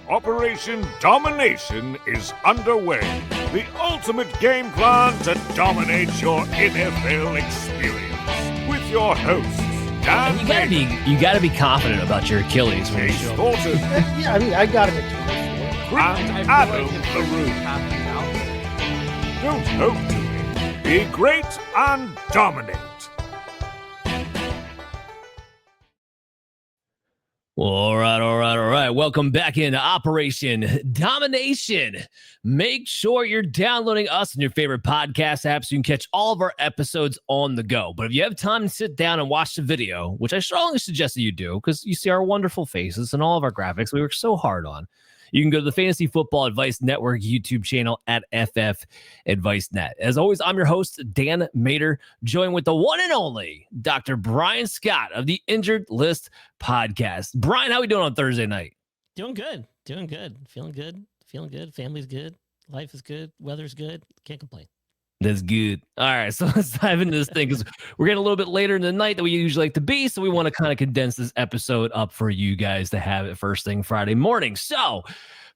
Operation Domination is underway. The ultimate game plan to dominate your NFL experience. With your hosts, Dan You gotta be confident about your Achilles when you Chase show up. Thornton, Yeah, I mean, I got him at and Adam LaRue. Don't hope to win. Be great and dominate. All right. Welcome back into Operation Domination. Make sure you're downloading us and your favorite podcast apps so you can catch all of our episodes on the go. But if you have time to sit down and watch the video, which I strongly suggest that you do, because you see our wonderful faces and all of our graphics we work so hard on, you can go to the Fantasy Football Advice Network YouTube channel at FF Advice Net. As always, I'm your host, Dan Mater, joined with the one and only Dr. Brian Scott of the Injured List Podcast. Brian, how are we doing on Thursday night? Doing good. Feeling good. Family's good. Life is good. Weather's good. Can't complain. That's good. All right, so let's dive into this thing because we're getting a little bit later in the night than we usually like to be, so we want to kind of condense this episode up for you guys to have it first thing Friday morning. So,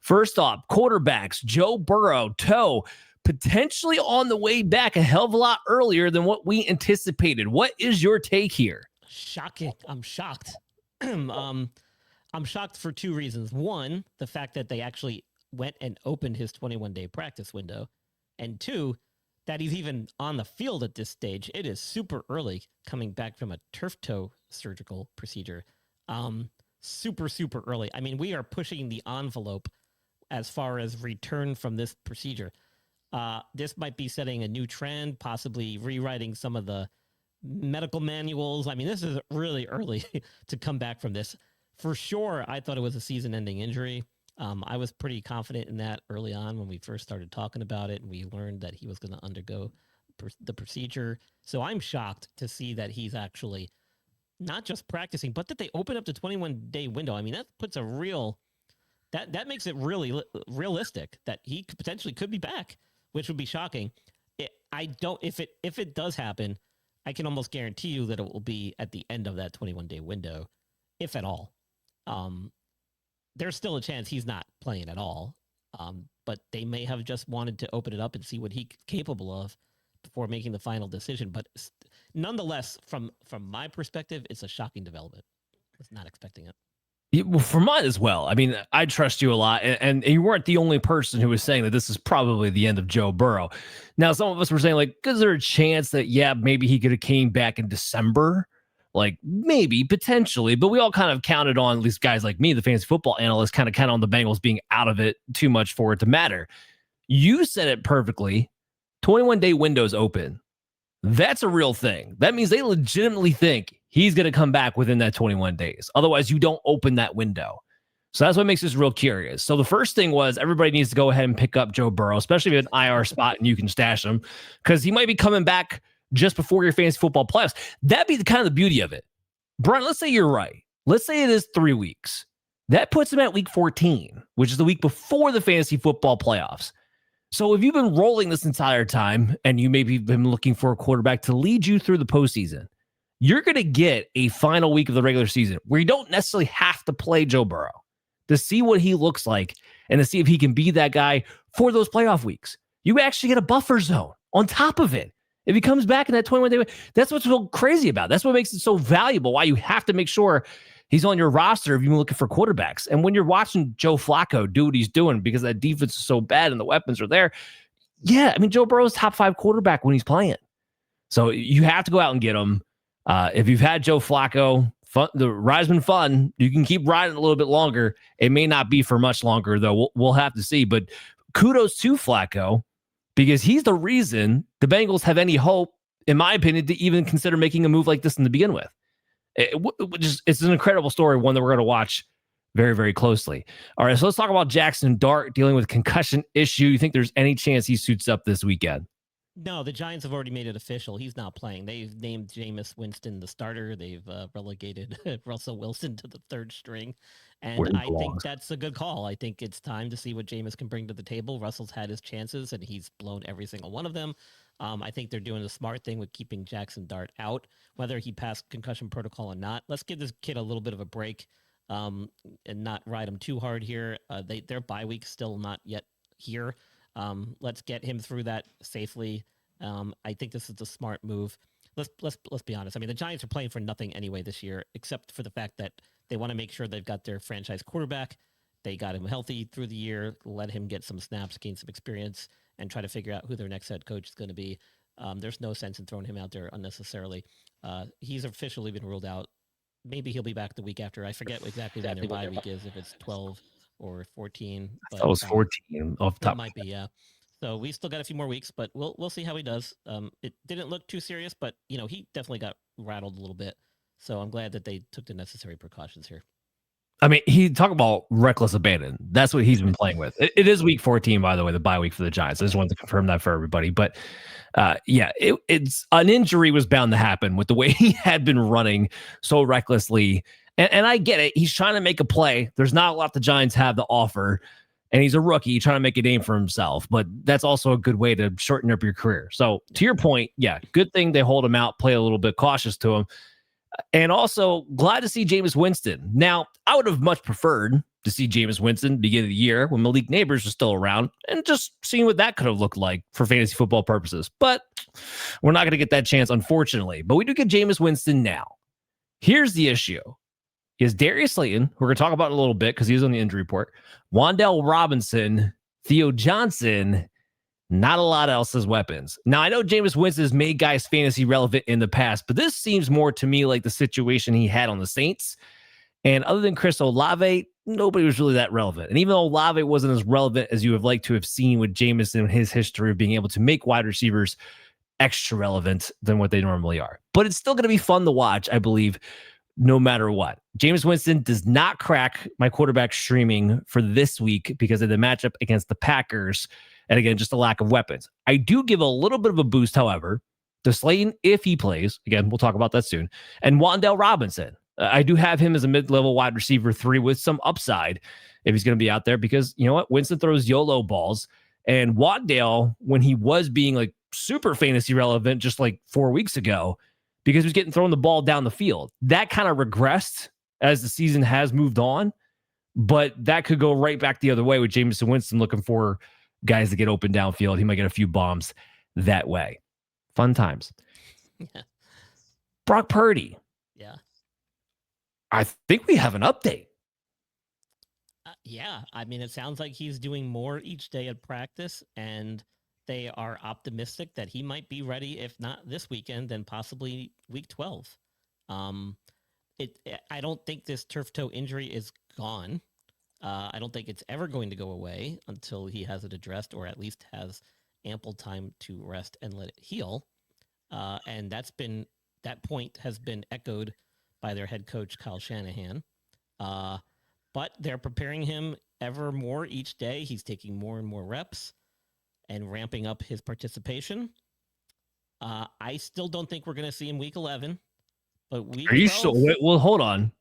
first off, quarterbacks, Joe Burrow, toe, potentially on the way back a hell of a lot earlier than what we anticipated. What is your take here? Shocking. I'm shocked. I'm shocked for two reasons. One, the fact that they actually went and opened his 21-day practice window, and two, that he's even on the field at this stage. It is super early coming back from a turf toe surgical procedure. Super early. I mean, we are pushing the envelope as far as return from this procedure. This might be setting a new trend, possibly rewriting some of the medical manuals. I mean, this is really early to come back from this. For sure, I thought it was a season-ending injury. I was pretty confident in that early on when we first started talking about it, and we learned that he was going to undergo the procedure. So I'm shocked to see that he's actually not just practicing, but that they open up the 21-day window. I mean, that puts a real that makes it really realistic that he potentially could be back, which would be shocking. If it does happen, I can almost guarantee you that it will be at the end of that 21-day window, if at all. There's still a chance he's not playing at all. But they may have just wanted to open it up and see what he's capable of before making the final decision. But nonetheless, from my perspective, it's a shocking development. I was not expecting it. Yeah, well, for mine as well. I mean, I trust you a lot, and you weren't the only person who was saying that this is probably the end of Joe Burrow. Now, some of us were saying, like, is there a chance that, yeah, maybe he could have came back in December? Like, maybe, potentially, but we all kind of counted on, at least guys like me, the fantasy football analyst, kind of on the Bengals being out of it too much for it to matter. You said it perfectly. 21-day windows open. That's a real thing. That means they legitimately think he's going to come back within that 21 days. Otherwise, you don't open that window. So that's what makes this real curious. So the first thing was everybody needs to go ahead and pick up Joe Burrow, especially if you have an IR spot and you can stash him, because he might be coming back just before your fantasy football playoffs. That'd be the kind of the beauty of it. Brian, let's say you're right. Let's say it is 3 weeks. That puts him at week 14, which is the week before the fantasy football playoffs. So if you've been rolling this entire time and you maybe been looking for a quarterback to lead you through the postseason, you're going to get a final week of the regular season where you don't necessarily have to play Joe Burrow to see what he looks like and to see if he can be that guy for those playoff weeks. You actually get a buffer zone on top of it. If he comes back in that 21-day, that's what's so crazy about it. That's what makes it so valuable, why you have to make sure he's on your roster if you're looking for quarterbacks. And when you're watching Joe Flacco do what he's doing because that defense is so bad and the weapons are there, yeah, I mean, Joe Burrow's top 5 quarterback when he's playing. So you have to go out and get him. If you've had Joe Flacco, the ride's been fun. You can keep riding a little bit longer. It may not be for much longer, though. We'll have to see. But kudos to Flacco, because he's the reason the Bengals have any hope, in my opinion, to even consider making a move like this to begin with. It's an incredible story, one that we're going to watch very, very closely. All right, so let's talk about Jaxson Dart dealing with concussion issue. You think there's any chance he suits up this weekend? No, the Giants have already made it official. He's not playing. They've named Jameis Winston the starter. They've relegated Russell Wilson to the third string. And I think that's a good call. I think it's time to see what Jameis can bring to the table. Russell's had his chances, and he's blown every single one of them. I think they're doing the smart thing with keeping Jaxson Dart out, whether he passed concussion protocol or not. Let's give this kid a little bit of a break. and not ride him too hard here. Their bye week still not yet here. Let's get him through that safely. I think this is the smart move. Let's be honest. I mean, the Giants are playing for nothing anyway this year, except for the fact that they want to make sure they've got their franchise quarterback. They got him healthy through the year, let him get some snaps, gain some experience, and try to figure out who their next head coach is going to be. There's no sense in throwing him out there unnecessarily. He's officially been ruled out. Maybe he'll be back the week after. I forget exactly when their bye week is, if it's 12 or 14. But, that was 14 off the top. It might be, yeah. So we still got a few more weeks, but we'll see how he does. It didn't look too serious, but he definitely got rattled a little bit. So I'm glad that they took the necessary precautions here. I mean, he talk about reckless abandon. That's what he's been playing with. It is week 14, by the way, the bye week for the Giants. I just wanted to confirm that for everybody. But it's an injury was bound to happen with the way he had been running so recklessly. And I get it. He's trying to make a play. There's not a lot the Giants have to offer. And he's a rookie trying to make a name for himself. But that's also a good way to shorten up your career. So to your point, yeah, good thing they hold him out, play a little bit cautious to him. And also glad to see Jameis Winston. Now, I would have much preferred to see Jameis Winston beginning of the year when Malik Neighbors was still around and just seeing what that could have looked like for fantasy football purposes. But we're not going to get that chance, unfortunately. But we do get Jameis Winston now. Here's the issue. Is Darius Slayton, we're going to talk about it a little bit because he's on the injury report, Wandale Robinson, Theo Johnson, not a lot else as weapons. Now, I know Jameis Winston has made guys fantasy relevant in the past, but this seems more to me like the situation he had on the Saints. And other than Chris Olave, nobody was really that relevant. And even though Olave wasn't as relevant as you have liked to have seen with Jameis and his history of being able to make wide receivers extra relevant than what they normally are. But it's still going to be fun to watch, I believe, no matter what. Jameis Winston does not crack my quarterback streaming for this week because of the matchup against the Packers. And again, just a lack of weapons. I do give a little bit of a boost, however, to Slayton if he plays. Again, we'll talk about that soon. And Wandale Robinson. I do have him as a mid-level wide receiver 3 with some upside if he's going to be out there because, you know what? Winston throws YOLO balls. And Wandale, when he was being like super fantasy relevant just like 4 weeks ago, because he was getting thrown the ball down the field, that kind of regressed as the season has moved on. But that could go right back the other way with Jameis Winston looking for guys to get open downfield. He might get a few bombs that way. Fun times. Yeah. Brock Purdy. Yeah. I think we have an update. Yeah. I mean, it sounds like he's doing more each day at practice, and they are optimistic that he might be ready, if not this weekend, then possibly week 12. I don't think this turf toe injury is gone. I don't think it's ever going to go away until he has it addressed, or at least has ample time to rest and let it heal. And that point has been echoed by their head coach, Kyle Shanahan. But they're preparing him ever more each day. He's taking more and more reps and ramping up his participation. I still don't think we're going to see him week 11. But week Are you 12, sure? Well, hold on.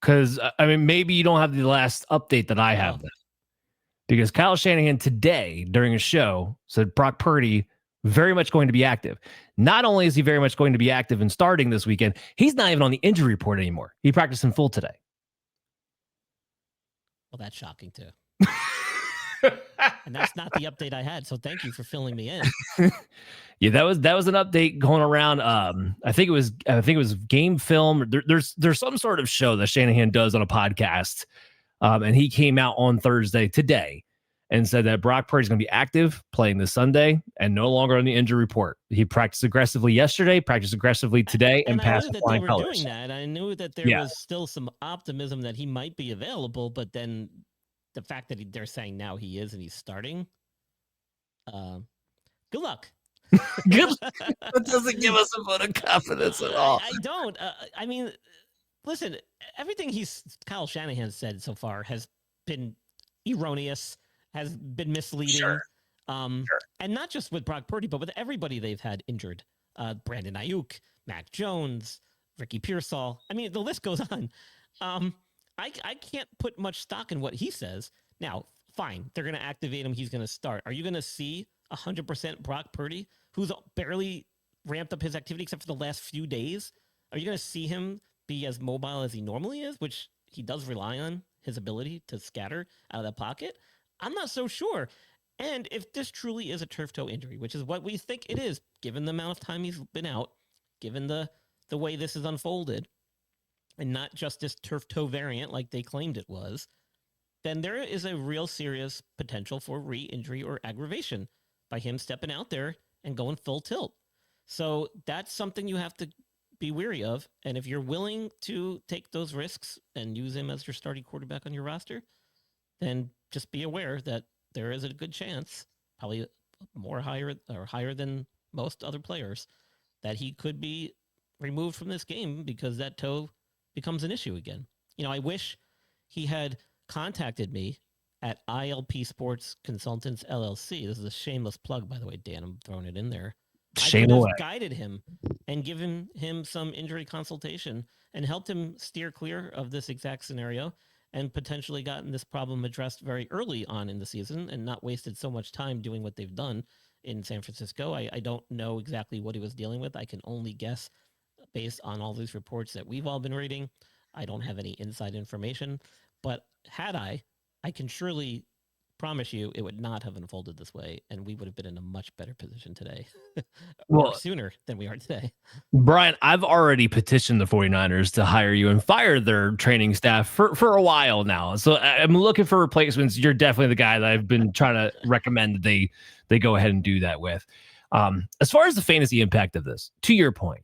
Because, I mean, maybe you don't have the last update that I have. Then. Because Kyle Shanahan today, during a show, said Brock Purdy very much going to be active. Not only is he very much going to be active and starting this weekend, he's not even on the injury report anymore. He practiced in full today. Well, that's shocking, too. And that's not the update I had, so thank you for filling me in. Yeah, that was an update going around. I think it was Game Film. There's some sort of show that Shanahan does on a podcast, and he came out on Thursday today and said that Brock Purdy's going to be active playing this Sunday and no longer on the injury report. He practiced aggressively yesterday, practiced aggressively today, and passed with flying colors. Doing that. I knew that there was still some optimism that he might be available, but then the fact that they're saying now he is and he's starting, good luck. That doesn't give us a vote of confidence at all. I don't. I mean, listen, everything Kyle Shanahan said so far has been erroneous, has been misleading. Sure. And not just with Brock Purdy, but with everybody they've had injured. Brandon Ayuk, Mac Jones, Ricky Pearsall. I mean, the list goes on. I can't put much stock in what he says. Now, fine, they're going to activate him. He's going to start. Are you going to see 100% Brock Purdy, who's barely ramped up his activity except for the last few days? Are you going to see him be as mobile as he normally is, which he does rely on his ability to scatter out of that pocket, I'm not so sure. And if this truly is a turf toe injury, which is what we think it is, given the amount of time he's been out, given the way this is unfolded, and not just this turf toe variant like they claimed it was, then there is a real serious potential for re-injury or aggravation by him stepping out there and going full tilt. So that's something you have to be weary of. And if you're willing to take those risks and use him as your starting quarterback on your roster, then just be aware that there is a good chance, probably higher than most other players, that he could be removed from this game because that toe becomes an issue again. I wish he had contacted me at ILP Sports Consultants LLC. This is a shameless plug, by the way, Dan. I'm throwing it in there. Shame I could away. have guided him and given him some injury consultation and helped him steer clear of this exact scenario and potentially gotten this problem addressed very early on in the season and not wasted so much time doing what they've done in San Francisco. I don't know exactly what he was dealing with. I can only guess based on all these reports that we've all been reading. I don't have any inside information, but had I can surely promise you it would not have unfolded this way, and we would have been in a much better position today, or sooner than we are today. Brian, I've already petitioned the 49ers to hire you and fire their training staff for a while now. So I'm looking for replacements. You're definitely the guy that I've been trying to recommend that they go ahead and do that with. As far as the fantasy impact of this, to your point.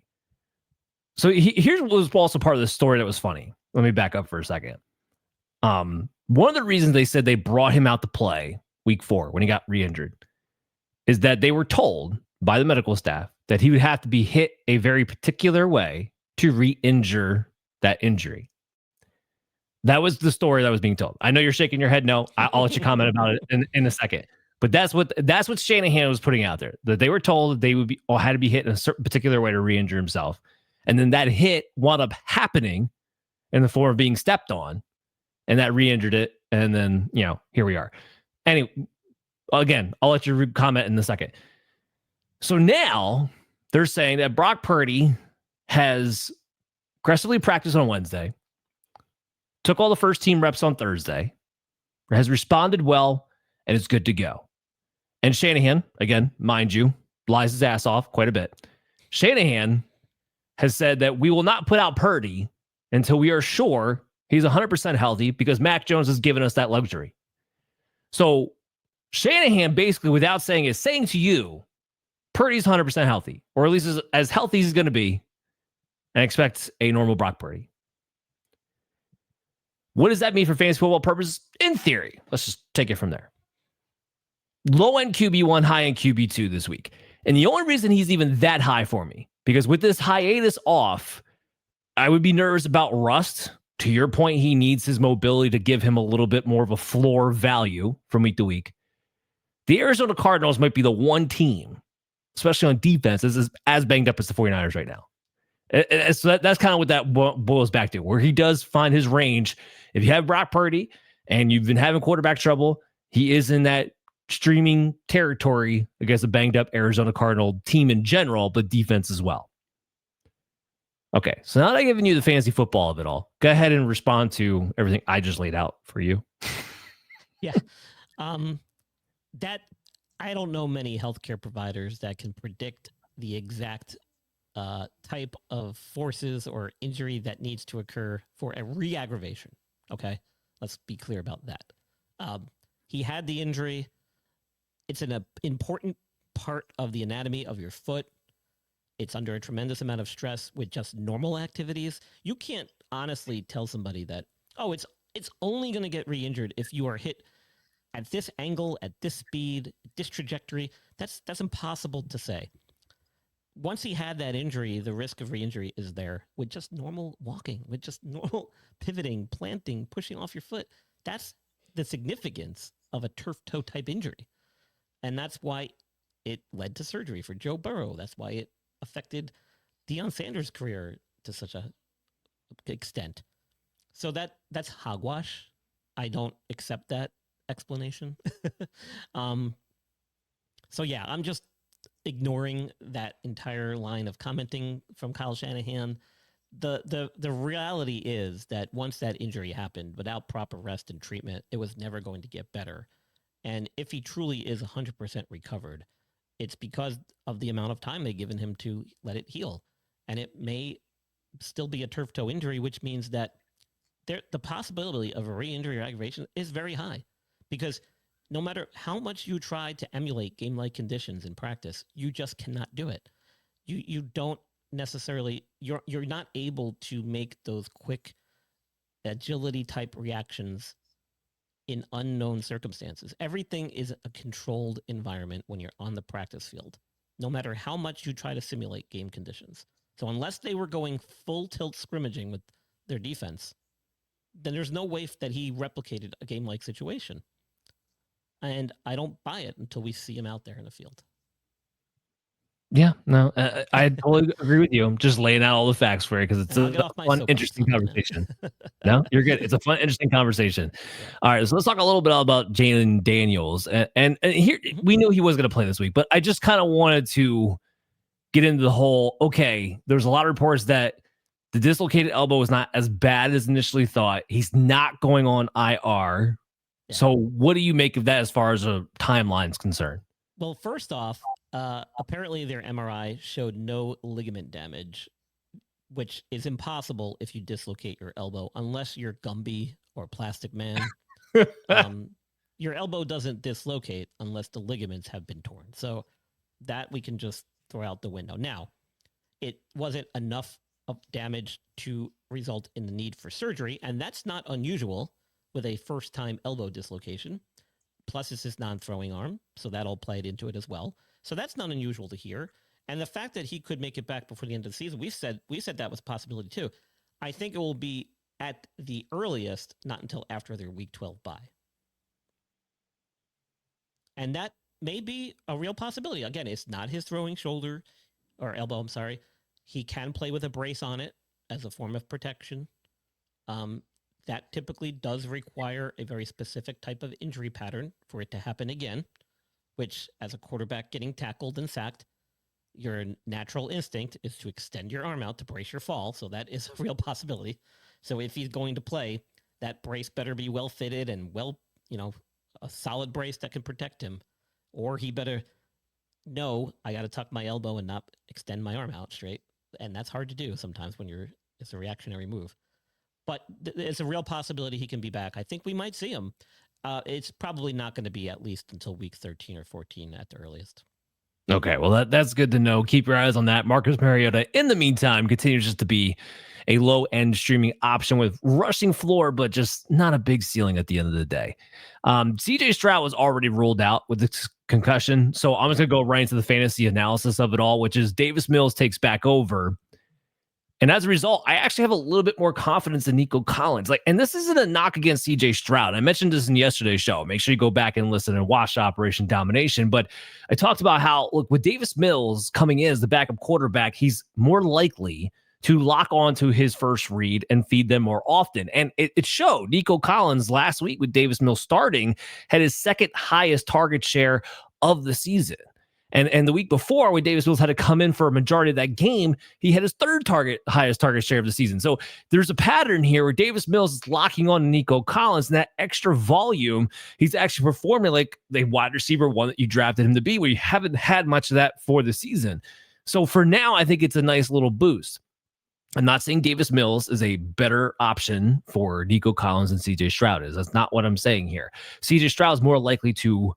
So here's what was also part of the story that was funny. Let me back up for a second. One of the reasons they said they brought him out to play week 4 when he got re-injured is that they were told by the medical staff that he would have to be hit a very particular way to re-injure that injury. That was the story that was being told. I know you're shaking your head. No, I'll let you comment about it in a second. But that's what Shanahan was putting out there, that they were told that they would be or had to be hit in a certain particular way to re-injure himself. And then that hit wound up happening in the form of being stepped on, and that re-injured it. And then, here we are. Anyway, again, I'll let you comment in a second. So now they're saying that Brock Purdy has aggressively practiced on Wednesday, took all the first team reps on Thursday, has responded well, and is good to go. And Shanahan, again, mind you, lies his ass off quite a bit. Shanahan has said that we will not put out Purdy until we are sure he's 100% healthy, because Mac Jones has given us that luxury. So Shanahan, basically, without saying, is saying to you, Purdy's 100% healthy, or at least as healthy as he's going to be, and expect a normal Brock Purdy. What does that mean for fantasy football purposes? In theory, let's just take it from there. Low-end QB1, high-end QB2 this week. And the only reason he's even that high for me, because with this hiatus off, I would be nervous about rust. To your point, he needs his mobility to give him a little bit more of a floor value from week to week. The Arizona Cardinals might be the one team, especially on defense, as banged up as the 49ers right now. So that's kind of what that boils back to, where he does find his range. If you have Brock Purdy and you've been having quarterback trouble, he is in that streaming territory against a banged up Arizona Cardinal team in general, but defense as well. Okay, so now that I've given you the fantasy football of it all, go ahead and respond to everything I just laid out for you. Yeah. That I don't know many healthcare providers that can predict the exact type of forces or injury that needs to occur for a re-aggravation. Okay, let's be clear about that. He had the injury. It's an important part of the anatomy of your foot. It's under a tremendous amount of stress with just normal activities. You can't honestly tell somebody that, oh, it's only going to get re-injured if you are hit at this angle, at this speed, this trajectory. That's impossible to say. Once he had that injury, the risk of re-injury is there with just normal walking, with just normal pivoting, planting, pushing off your foot. That's the significance of a turf toe type injury. And that's why it led to surgery for Joe Burrow. That's why it affected Deion Sanders' career to such a extent. So that's hogwash. I don't accept that explanation. So yeah, I'm just ignoring that entire line of commenting from Kyle Shanahan. The reality is that once that injury happened, without proper rest and treatment, it was never going to get better. And if he truly is 100% recovered, it's because of the amount of time they've given him to let it heal. And it may still be a turf toe injury, which means that the possibility of a re-injury or aggravation is very high, because no matter how much you try to emulate game-like conditions in practice, you just cannot do it. You don't necessarily, you're not able to make those quick agility type reactions in unknown circumstances. Everything is a controlled environment when you're on the practice field, no matter how much you try to simulate game conditions. So unless they were going full tilt scrimmaging with their defense, then there's no way that he replicated a game-like situation. And I don't buy it until we see him out there in the field. Yeah, no, I totally agree with you. I'm just laying out all the facts for you because it's a fun, interesting conversation. No, you're good. It's a fun, interesting conversation. Yeah. All right, so let's talk a little bit about Jayden Daniels. And here, we knew he was going to play this week, but I just kind of wanted to get into the whole, okay, there's a lot of reports that the dislocated elbow was not as bad as initially thought. He's not going on IR. Yeah. So what do you make of that as far as a timeline is concerned? Well, first off, apparently their MRI showed no ligament damage, which is impossible if you dislocate your elbow, unless you're Gumby or Plastic Man. Your elbow doesn't dislocate unless the ligaments have been torn. So that we can just throw out the window. Now, it wasn't enough of damage to result in the need for surgery, and that's not unusual with a first-time elbow dislocation. Plus, it's his non-throwing arm, so that all played into it as well. So that's not unusual to hear. And the fact that he could make it back before the end of the season, we said that was a possibility too. I think it will be at the earliest, not until after their Week 12 bye. And that may be a real possibility. Again, it's not his throwing shoulder or elbow, I'm sorry. He can play with a brace on it as a form of protection. That typically does require a very specific type of injury pattern for it to happen again, which as a quarterback getting tackled and sacked, your natural instinct is to extend your arm out to brace your fall. So that is a real possibility. So if he's going to play, that brace better be well fitted and a solid brace that can protect him, or he better know I got to tuck my elbow and not extend my arm out straight. And that's hard to do sometimes when it's a reactionary move. But it's a real possibility he can be back. I think we might see him. It's probably not going to be at least until week 13 or 14 at the earliest. Okay, well, that's good to know. Keep your eyes on that. Marcus Mariota, in the meantime, continues just to be a low-end streaming option with rushing floor, but just not a big ceiling at the end of the day. CJ Stroud was already ruled out with the concussion, so I'm just going to go right into the fantasy analysis of it all, which is Davis Mills takes back over. And as a result, I actually have a little bit more confidence in Nico Collins. And this isn't a knock against CJ Stroud. I mentioned this in yesterday's show. Make sure you go back and listen and watch Operation Domination. But I talked about how, look, with Davis Mills coming in as the backup quarterback, he's more likely to lock on to his first read and feed them more often. And it showed. Nico Collins last week with Davis Mills starting had his second highest target share of the season. And the week before, when Davis Mills had to come in for a majority of that game, he had his third highest target share of the season. So there's a pattern here where Davis Mills is locking on to Nico Collins, and that extra volume, he's actually performing like the wide receiver one that you drafted him to be, where you haven't had much of that for the season. So for now, I think it's a nice little boost. I'm not saying Davis Mills is a better option for Nico Collins than CJ Stroud is. That's not what I'm saying here. CJ Stroud is more likely to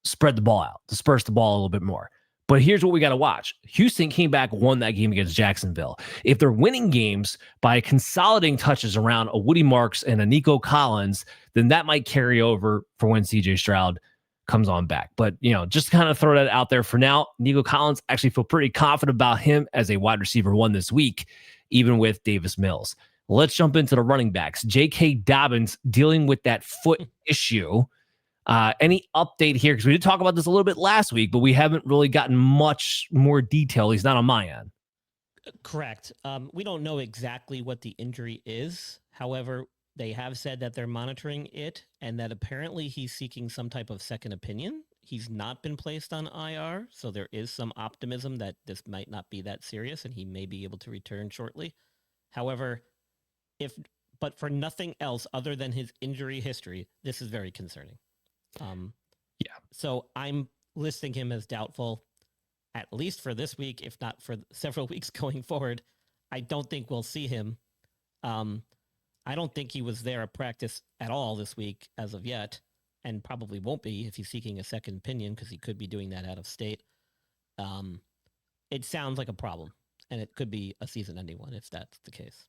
spread the ball out, disperse the ball a little bit more. But here's what we got to watch. Houston came back, won that game against Jacksonville. If they're winning games by consolidating touches around a Woody Marks and a Nico Collins, then that might carry over for when CJ Stroud comes on back. But, just kind of throw that out there for now. Nico Collins, actually feel pretty confident about him as a wide receiver one this week, even with Davis Mills. Let's jump into the running backs. J.K. Dobbins dealing with that foot issue. Any update here? Because we did talk about this a little bit last week, but we haven't really gotten much more detail. He's not on my end. Correct. We don't know exactly what the injury is. However, they have said that they're monitoring it and that apparently he's seeking some type of second opinion. He's not been placed on IR, so there is some optimism that this might not be that serious and he may be able to return shortly. However, but for nothing else other than his injury history, this is very concerning. So I'm listing him as doubtful, at least for this week, if not for several weeks going forward. I don't think we'll see him. I don't think he was there at practice at all this week as of yet, and probably won't be if he's seeking a second opinion, because he could be doing that out of state. It sounds like a problem, and it could be a season-ending one if that's the case.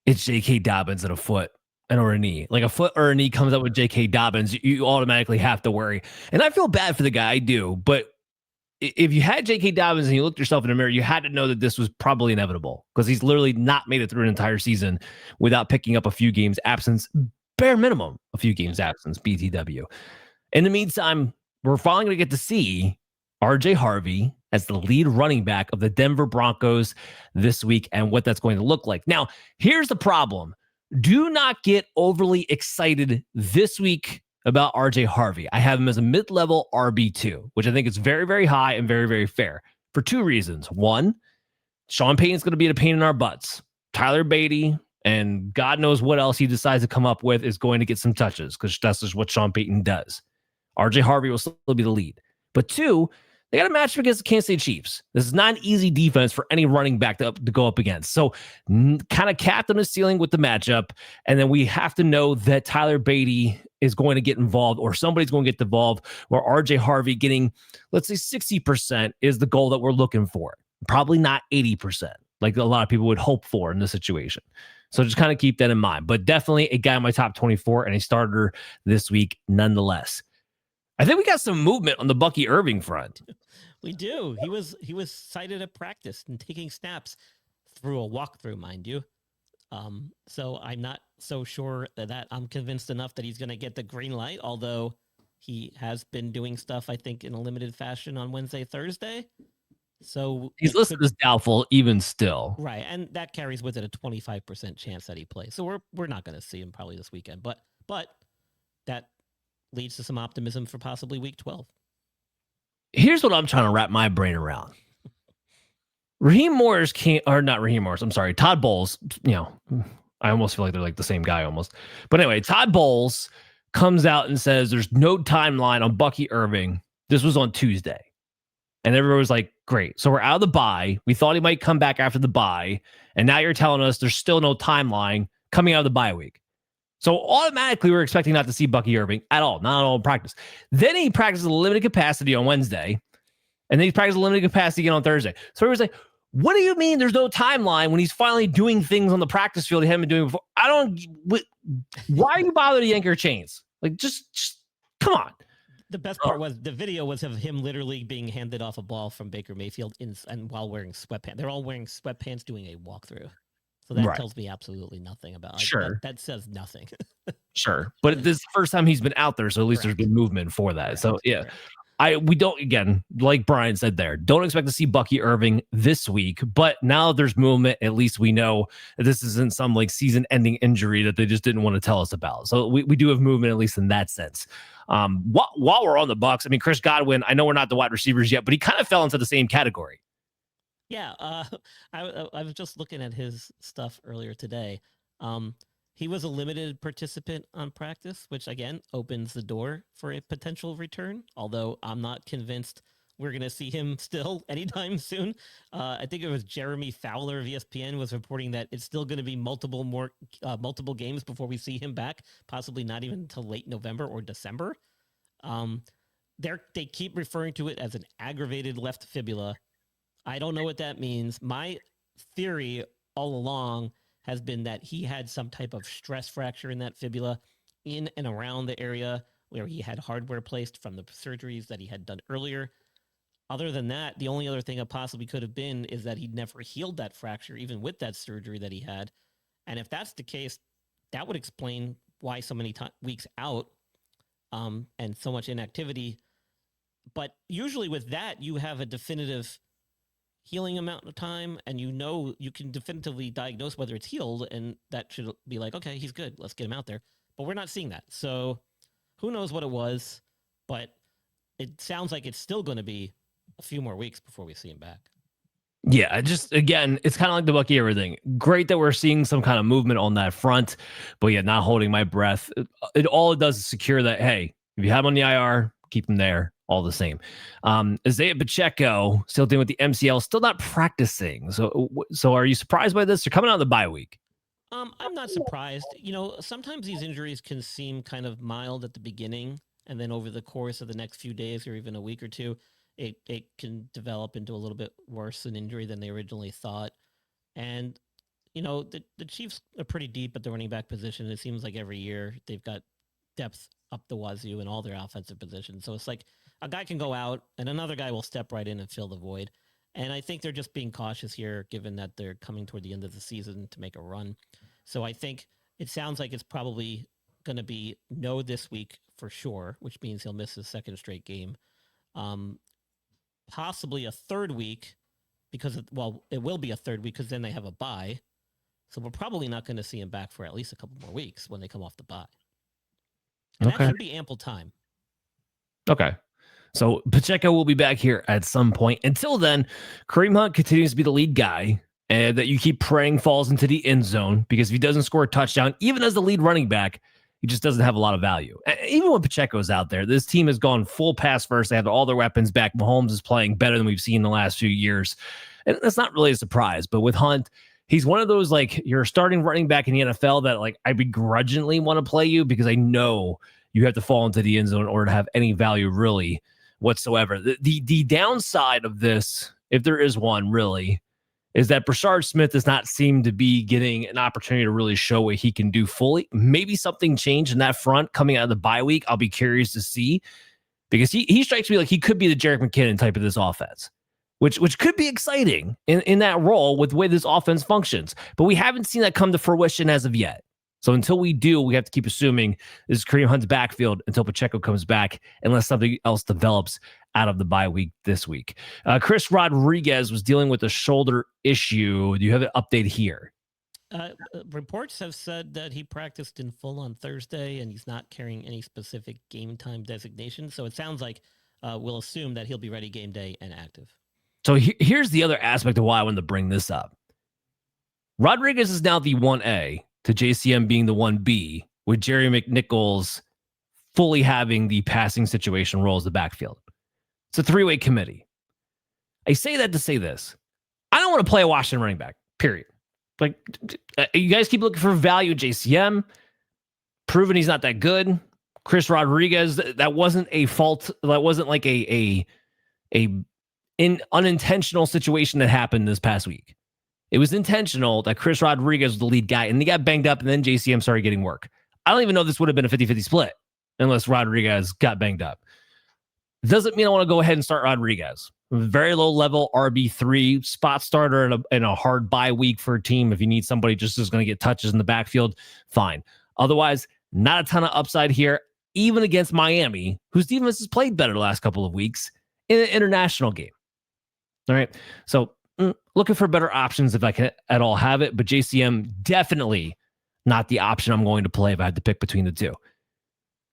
It's J.K. Dobbins at a foot or a knee. Like a foot or a knee comes up with J.K. Dobbins, you automatically have to worry. And I feel bad for the guy, I do. But if you had J.K. Dobbins and you looked yourself in the mirror, you had to know that this was probably inevitable, because he's literally not made it through an entire season without picking up a few games absence, bare minimum, a few games absence, BTW. In the meantime, we're finally going to get to see RJ Harvey as the lead running back of the Denver Broncos this week and what that's going to look like. Now, here's the problem. Do not get overly excited this week about RJ Harvey. I have him as a mid-level RB2, which I think is very, very high and very, very fair for two reasons. One, Sean Payton's going to be a pain in our butts. Tyler Beatty and God knows what else he decides to come up with is going to get some touches, because that's just what Sean Payton does. RJ Harvey will still be the lead. But two, they got a matchup against the Kansas City Chiefs. This is not an easy defense for any running back to go up against. So kind of capped on the ceiling with the matchup. And then we have to know that Tyler Beatty is going to get involved, or somebody's going to get involved, or RJ Harvey getting, let's say 60% is the goal that we're looking for. Probably not 80%, like a lot of people would hope for in this situation. So just kind of keep that in mind. But definitely a guy in my top 24 and a starter this week nonetheless. I think we got some movement on the Bucky Irving front. We do. He was cited at practice and taking snaps through a walkthrough, mind you. So I'm not so sure that I'm convinced enough that he's going to get the green light, although he has been doing stuff, I think, in a limited fashion on Wednesday, Thursday. So he's listed as doubtful even still. Right. And that carries with it a 25% chance that he plays. So we're not going to see him probably this weekend, but that leads to some optimism for possibly week 12. Here's what I'm trying to wrap my brain around. Todd Bowles, I almost feel like they're like the same guy almost. But anyway, Todd Bowles comes out and says there's no timeline on Bucky Irving. This was on Tuesday. And everyone was like, great. So we're out of the bye. We thought he might come back after the bye. And now you're telling us there's still no timeline coming out of the bye week. So automatically we're expecting not to see Bucky Irving at all, not at all in practice. Then he practices a limited capacity on Wednesday. And then he practices a limited capacity again on Thursday. So he was like, what do you mean there's no timeline when he's finally doing things on the practice field he hadn't been doing before? Why are you bothered to yank your chains? Like, just come on. The best part was the video was of him literally being handed off a ball from Baker Mayfield and while wearing sweatpants. They're all wearing sweatpants doing a walkthrough. So that tells me absolutely nothing about it. That says nothing. Sure. But this is the first time he's been out there, so at least there's been movement for that. Correct. So yeah. We don't, again, like Brian said there, don't expect to see Bucky Irving this week, but now there's movement. At least we know that this isn't some like season ending injury that they just didn't want to tell us about. So we do have movement, at least in that sense. While we're on the Bucs, I mean, Chris Godwin, I know we're not the wide receivers yet, but he kind of fell into the same category. Yeah. I was just looking at his stuff earlier today. He was a limited participant on practice, which, again, opens the door for a potential return, although I'm not convinced we're going to see him still anytime soon. I think it was Jeremy Fowler of ESPN was reporting that it's still going to be multiple games before we see him back, possibly not even until late November or December. They keep referring to it as an aggravated left fibula. I don't know what that means. My theory all along has been that he had some type of stress fracture in that fibula in and around the area where he had hardware placed from the surgeries that he had done earlier. Other than that, the only other thing it possibly could have been is that he'd never healed that fracture, even with that surgery that he had. And if that's the case, that would explain why so many weeks out and so much inactivity. But usually with that, you have a definitive healing amount of time, and you can definitively diagnose whether it's healed, and that should be like, okay, he's good, let's get him out there. But we're not seeing that, so who knows what it was, but it sounds like it's still going to be a few more weeks before we see him back. Yeah, just again, it's kind of like the Bucky everything. Great that we're seeing some kind of movement on that front, but yeah, not holding my breath. All it does is secure that, hey, if you have him on the IR, keep him there all the same. Isaiah Pacheco still dealing with the MCL, still not practicing. So are you surprised by this? They're coming out of the bye week. I'm not surprised. Sometimes these injuries can seem kind of mild at the beginning, and then over the course of the next few days or even a week or two, it can develop into a little bit worse an injury than they originally thought. And the Chiefs are pretty deep at the running back position. It seems like every year they've got depth up the wazoo in all their offensive positions. So it's like a guy can go out and another guy will step right in and fill the void. And I think they're just being cautious here, given that they're coming toward the end of the season to make a run. So I think it sounds like it's probably going to be no this week for sure, which means he'll miss his second straight game. Possibly a third week it will be a third week because then they have a bye. So we're probably not going to see him back for at least a couple more weeks when they come off the bye. And that should be ample time. Okay. So Pacheco will be back here at some point. Until then, Kareem Hunt continues to be the lead guy and that you keep praying falls into the end zone, because if he doesn't score a touchdown, even as the lead running back, he just doesn't have a lot of value. Even when Pacheco's out there, this team has gone full pass first. They have all their weapons back. Mahomes is playing better than we've seen in the last few years. And that's not really a surprise. But with Hunt, he's one of those, like, you're starting running back in the NFL that, like, I begrudgingly want to play you because I know you have to fall into the end zone in order to have any value really whatsoever. The downside of this, if there is one really, is that Brashard Smith does not seem to be getting an opportunity to really show what he can do fully. Maybe something changed in that front coming out of the bye week. I'll be curious to see, because he strikes me like he could be the Jerick McKinnon type of this offense, which could be exciting in that role with the way this offense functions. But we haven't seen that come to fruition as of yet. So until we do, we have to keep assuming this is Kareem Hunt's backfield until Pacheco comes back, unless something else develops out of the bye week this week. Chris Rodriguez was dealing with a shoulder issue. Do you have an update here? Reports have said that he practiced in full on Thursday, and he's not carrying any specific game time designation. So it sounds like we'll assume that he'll be ready game day and active. So here's the other aspect of why I wanted to bring this up. Rodriguez is now the 1A to JCM being the 1B, with Jerry McNichols fully having the passing situation role as the backfield. It's a three-way committee. I say that to say this. I don't want to play a Washington running back, period. Like, you guys keep looking for value at JCM, proving he's not that good. Chris Rodriguez, that wasn't a fault. That wasn't like a unintentional situation that happened this past week. It was intentional that Chris Rodriguez was the lead guy, and he got banged up, and then JCM started getting work. I don't even know if this would have been a 50-50 split unless Rodriguez got banged up. Doesn't mean I want to go ahead and start Rodriguez. Very low level RB3, spot starter in a hard bye week for a team. If you need somebody just who's going to get touches in the backfield, fine. Otherwise, not a ton of upside here, even against Miami, whose defense has played better the last couple of weeks in an international game. All right. So looking for better options if I can at all have it, but JCM definitely not the option I'm going to play if I had to pick between the two.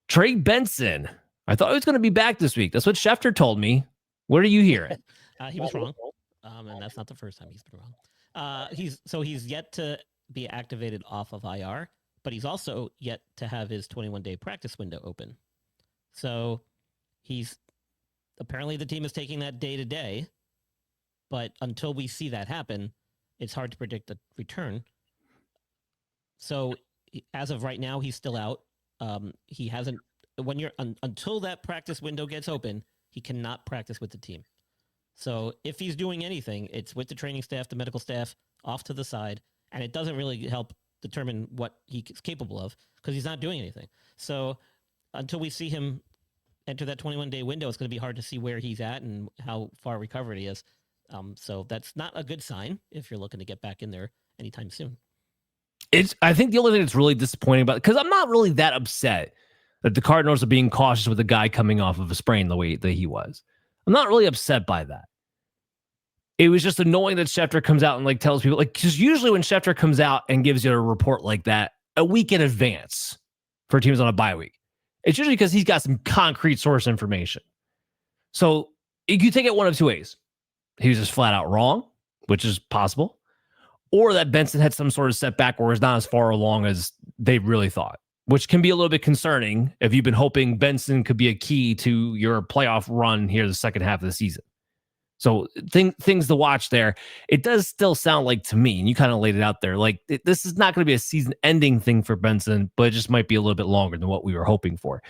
Trey Benson, I thought he was going to be back this week. That's what Schefter told me. What are you hearing? He was wrong, and that's not the first time he's been wrong. He's yet to be activated off of IR, but he's also yet to have his 21-day practice window open. So apparently the team is taking that day to day. But until we see that happen, it's hard to predict the return. So as of right now, he's still out. He hasn't, until that practice window gets open, he cannot practice with the team. So if he's doing anything, it's with the training staff, the medical staff, off to the side, and it doesn't really help determine what he's capable of because he's not doing anything. So until we see him enter that 21-day window, it's going to be hard to see where he's at and how far recovered he is. So that's not a good sign if you're looking to get back in there anytime soon. I think the only thing that's really disappointing about it, because I'm not really that upset that the Cardinals are being cautious with a guy coming off of a sprain the way that he was. I'm not really upset by that. It was just annoying that Schefter comes out and like tells people, like, because usually when Schefter comes out and gives you a report like that a week in advance for teams on a bye week, it's usually because he's got some concrete source information. So you take it one of two ways. He was just flat out wrong, which is possible, or that Benson had some sort of setback or is not as far along as they really thought, which can be a little bit concerning if you've been hoping Benson could be a key to your playoff run here the second half of the season. So things to watch there. It does still sound like to me, and you kind of laid it out there, like this is not going to be a season-ending thing for Benson, but it just might be a little bit longer than what we were hoping for.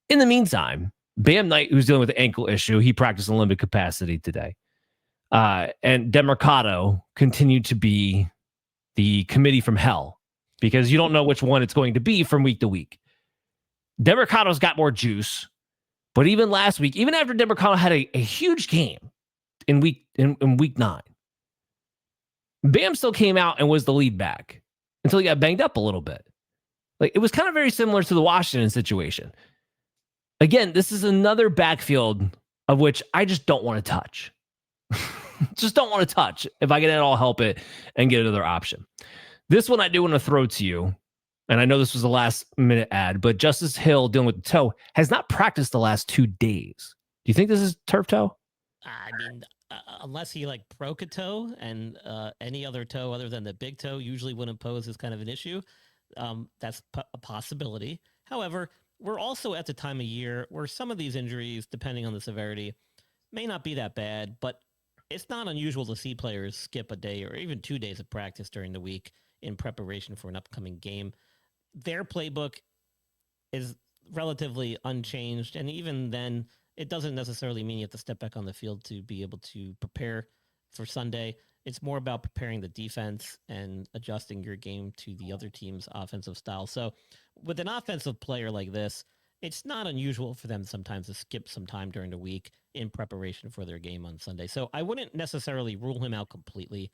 In the meantime, Bam Knight, who's dealing with an ankle issue, he practiced in limited capacity today. And Demercado continued to be the committee from hell because you don't know which one it's going to be from week to week. Demercado's got more juice, but even last week, even after Demercado had a huge game in week 9, Bam still came out and was the lead back until he got banged up a little bit. Like, it was kind of very similar to the Washington situation. Again, this is another backfield of which I just don't want to touch. Just don't want to touch if I can at all help it and get another option. This one I do want to throw to you, and I know this was a last-minute ad, but Justice Hill, dealing with the toe, has not practiced the last 2 days. Do you think this is turf toe? I mean, unless he like broke a toe, and any other toe other than the big toe usually wouldn't pose as kind of an issue. That's a possibility. However, we're also at the time of year where some of these injuries, depending on the severity, may not be that bad, but it's not unusual to see players skip a day or even 2 days of practice during the week in preparation for an upcoming game. Their playbook is relatively unchanged, and even then, it doesn't necessarily mean you have to step back on the field to be able to prepare for Sunday. It's more about preparing the defense and adjusting your game to the other team's offensive style. So with an offensive player like this, it's not unusual for them sometimes to skip some time during the week in preparation for their game on Sunday. So I wouldn't necessarily rule him out completely.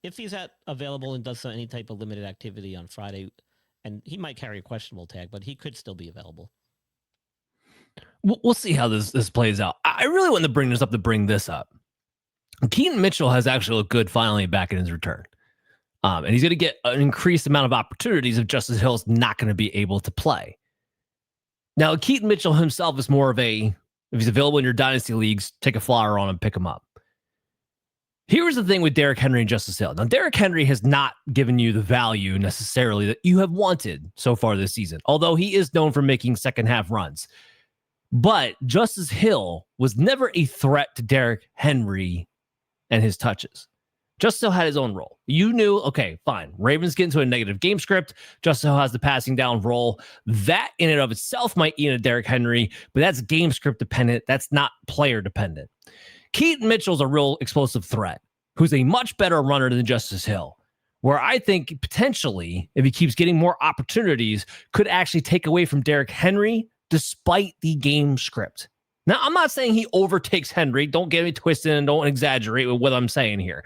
If he's available and does any type of limited activity on Friday, and he might carry a questionable tag, but he could still be available. We'll see how this plays out. I really want to bring this up. Keaton Mitchell has actually looked good finally back in his return. And he's going to get an increased amount of opportunities if Justice Hill's not going to be able to play. Now, Keaton Mitchell himself is more of if he's available in your dynasty leagues, take a flyer on him, pick him up. Here's the thing with Derrick Henry and Justice Hill. Now, Derrick Henry has not given you the value necessarily that you have wanted so far this season, although he is known for making second half runs. But Justice Hill was never a threat to Derrick Henry and his touches. Justice Hill had his own role. You knew, okay, fine. Ravens get into a negative game script. Justice Hill has the passing down role. That in and of itself might eat into Derrick Henry, but that's game script dependent. That's not player dependent. Keaton Mitchell's a real explosive threat who's a much better runner than Justice Hill, where I think potentially, if he keeps getting more opportunities, could actually take away from Derrick Henry despite the game script. Now, I'm not saying he overtakes Henry. Don't get me twisted and don't exaggerate with what I'm saying here.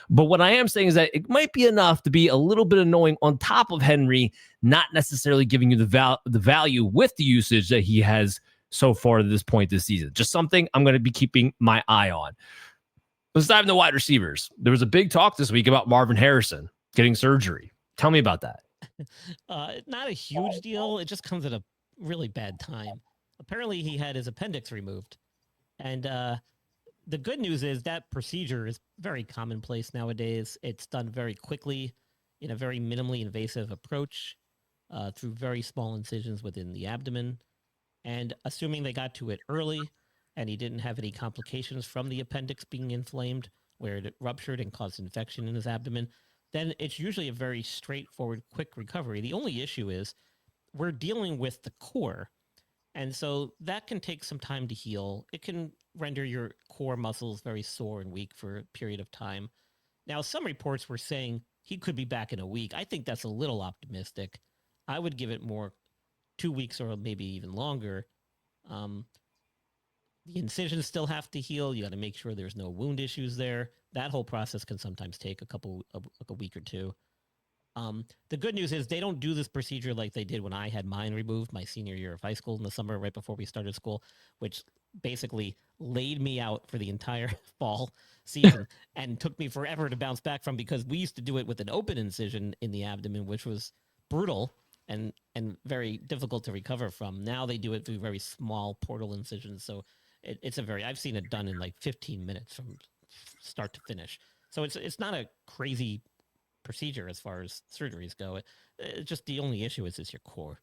But what I am saying is that it might be enough to be a little bit annoying on top of Henry, not necessarily giving you the value with the usage that he has so far to this point this season. Just something I'm going to be keeping my eye on. Let's dive into wide receivers. There was a big talk this week about Marvin Harrison getting surgery. Tell me about that. Not a huge deal. It just comes at a really bad time. Apparently, he had his appendix removed. And the good news is that procedure is very commonplace nowadays. It's done very quickly in a very minimally invasive approach through very small incisions within the abdomen. And assuming they got to it early and he didn't have any complications from the appendix being inflamed, where it ruptured and caused infection in his abdomen, then it's usually a very straightforward, quick recovery. The only issue is we're dealing with the core. And so that can take some time to heal. It can render your core muscles very sore and weak for a period of time. Now, some reports were saying he could be back in a week. I think that's a little optimistic. I would give it more 2 weeks or maybe even longer. The incisions still have to heal. You got to make sure there's no wound issues there. That whole process can sometimes take a week or two. The good news is they don't do this procedure like they did when I had mine removed my senior year of high school in the summer right before we started school, which basically laid me out for the entire fall season and took me forever to bounce back from, because we used to do it with an open incision in the abdomen, which was brutal and very difficult to recover from. Now they do it through very small portal incisions. So it's I've seen it done in like 15 minutes from start to finish. So it's not a crazy procedure as far as surgeries go. It's just the only issue is your core.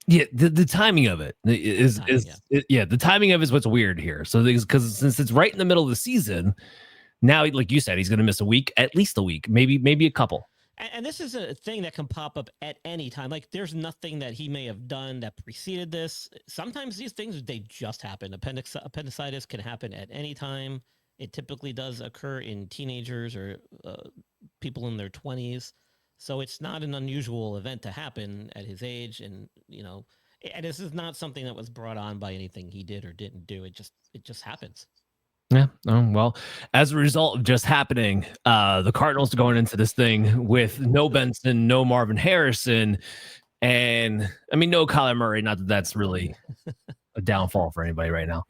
Yeah, the timing of it is the timing of it is what's weird here. So because since it's right in the middle of the season, now like you said, he's going to miss a week, at least a week, maybe a couple. And this is a thing that can pop up at any time. Like there's nothing that he may have done that preceded this. Sometimes these things, they just happen. Appendicitis can happen at any time. It typically does occur in teenagers or people in their 20s. So it's not an unusual event to happen at his age. And, and this is not something that was brought on by anything he did or didn't do. It just happens. Yeah. Well, as a result of just happening, the Cardinals are going into this thing with no Benson, no Marvin Harrison, and no Kyler Murray. Not that that's really a downfall for anybody right now.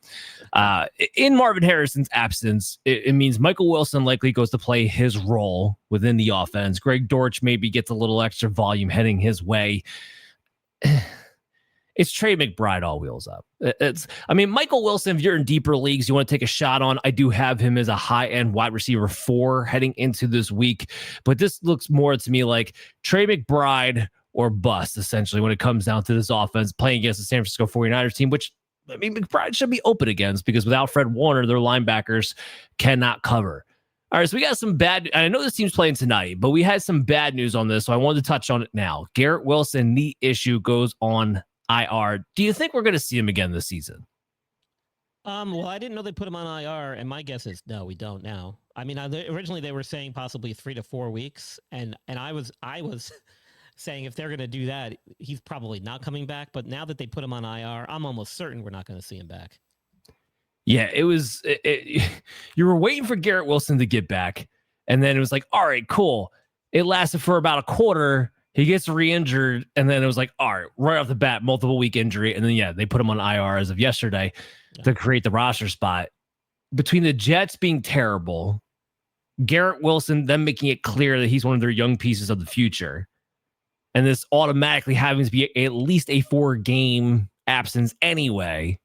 In Marvin Harrison's absence, it means Michael Wilson likely goes to play his role within the offense. Greg Dortch maybe gets a little extra volume heading his way. It's Trey McBride all wheels up. Michael Wilson, if you're in deeper leagues, you want to take a shot on, I do have him as a high-end wide receiver 4 heading into this week. But this looks more to me like Trey McBride or bust, essentially, when it comes down to this offense playing against the San Francisco 49ers team, which, McBride should be open against because without Fred Warner, their linebackers cannot cover. All right, so we got some bad. I know this team's playing tonight, but we had some bad news on this, so I wanted to touch on it now. Garrett Wilson, knee issue, goes on IR. Do you think we're going to see him again this season? Well, I didn't know they put him on IR, and my guess is no, we don't now. Originally they were saying possibly 3 to 4 weeks, and I was saying if they're going to do that, he's probably not coming back. But now that they put him on IR, I'm almost certain we're not going to see him back. Yeah, it was. You were waiting for Garrett Wilson to get back, and then it was like, all right, cool. It lasted for about a quarter. He gets re-injured, and then it was like, all right off the bat, multiple week injury. And then, they put him on IR as of yesterday to create the roster spot. Between the Jets being terrible, Garrett Wilson, them making it clear that he's one of their young pieces of the future, and this automatically having to be at least a 4-game absence anyway,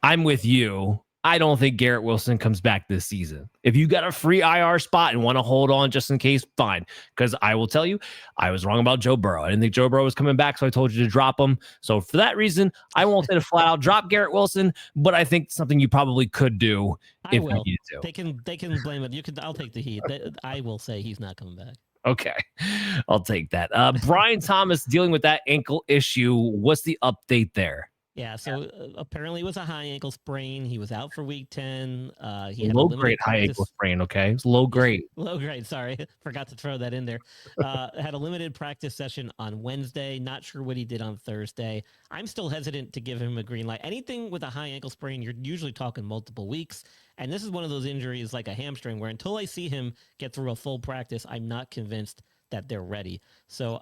I'm with you. I don't think Garrett Wilson comes back this season. If you got a free IR spot and want to hold on just in case, fine. Because I will tell you, I was wrong about Joe Burrow. I didn't think Joe Burrow was coming back, so I told you to drop him. So for that reason, I won't say to flat out drop Garrett Wilson, but I think something you probably could do if you need to. They can blame it. I'll take the heat. I will say he's not coming back. Okay, I'll take that. Brian Thomas dealing with that ankle issue. What's the update there? Yeah, so apparently it was a high ankle sprain. He was out for week 10. He had low grade high ankle sprain, okay? It's low grade. Low grade, sorry. Forgot to throw that in there. Had a limited practice session on Wednesday. Not sure what he did on Thursday. I'm still hesitant to give him a green light. Anything with a high ankle sprain, you're usually talking multiple weeks. And this is one of those injuries like a hamstring where until I see him get through a full practice, I'm not convinced that they're ready. So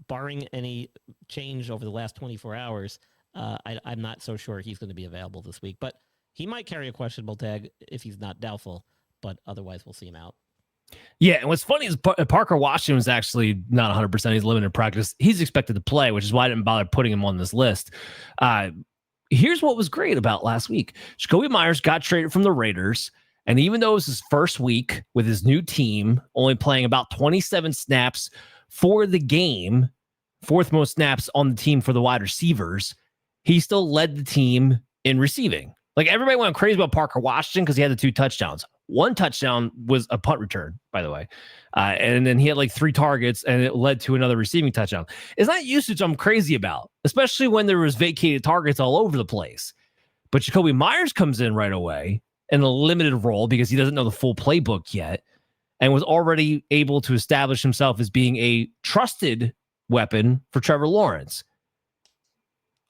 barring any change over the last 24 hours, I'm not so sure he's going to be available this week, but he might carry a questionable tag if he's not doubtful, but otherwise we'll see him out. Yeah, and what's funny is Parker Washington was actually not 100%. He's limited practice. He's expected to play, which is why I didn't bother putting him on this list. Here's what was great about last week. Jacoby Myers got traded from the Raiders, and even though it was his first week with his new team, only playing about 27 snaps for the game, 4th most snaps on the team for the wide receivers, he still led the team in receiving. Like everybody went crazy about Parker Washington because he had the 2 touchdowns. 1 touchdown was a punt return, by the way. And then he had like 3 targets and it led to another receiving touchdown. It's not usage I'm crazy about, especially when there was vacated targets all over the place. But Jacoby Myers comes in right away in a limited role because he doesn't know the full playbook yet and was already able to establish himself as being a trusted weapon for Trevor Lawrence.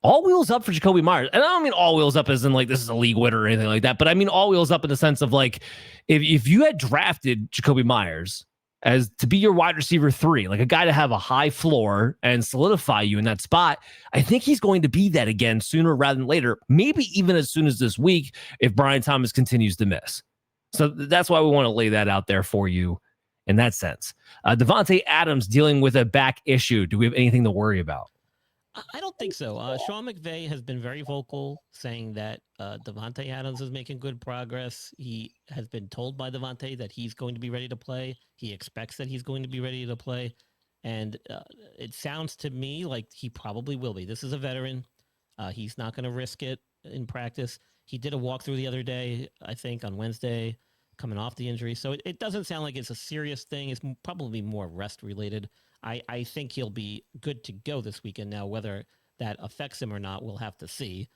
All wheels up for Jacoby Myers. And I don't mean all wheels up as in like this is a league winner or anything like that, but I mean all wheels up in the sense of like if you had drafted Jacoby Myers as to be your wide receiver 3, like a guy to have a high floor and solidify you in that spot, I think he's going to be that again sooner rather than later, maybe even as soon as this week if Brian Thomas continues to miss. So that's why we want to lay that out there for you in that sense. Devontae Adams dealing with a back issue. Do we have anything to worry about? I don't think so. Sean McVay has been very vocal, saying that Devontae Adams is making good progress. He has been told by Devontae that he's going to be ready to play. He expects that he's going to be ready to play. And it sounds to me like he probably will be. This is a veteran. He's not going to risk it in practice. He did a walkthrough the other day, I think, on Wednesday, coming off the injury. So it doesn't sound like it's a serious thing. It's probably more rest related. I think he'll be good to go this weekend. Now, whether that affects him or not, we'll have to see.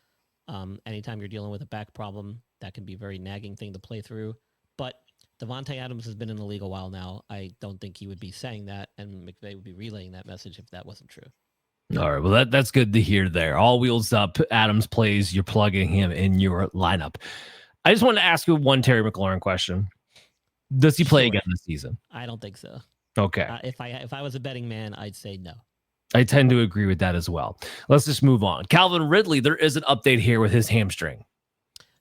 Anytime you're dealing with a back problem, that can be a very nagging thing to play through. But Devontae Adams has been in the league a while now. I don't think he would be saying that, and McVay would be relaying that message if that wasn't true. All right, well, that's good to hear there. All wheels up. Adams plays. You're plugging him in your lineup. I just wanted to ask you one Terry McLaurin question. Does he play again this season? I don't think so. Okay. If I was a betting man, I'd say no. I tend to agree with that as well. Let's just move on. Calvin Ridley, there is an update here with his hamstring.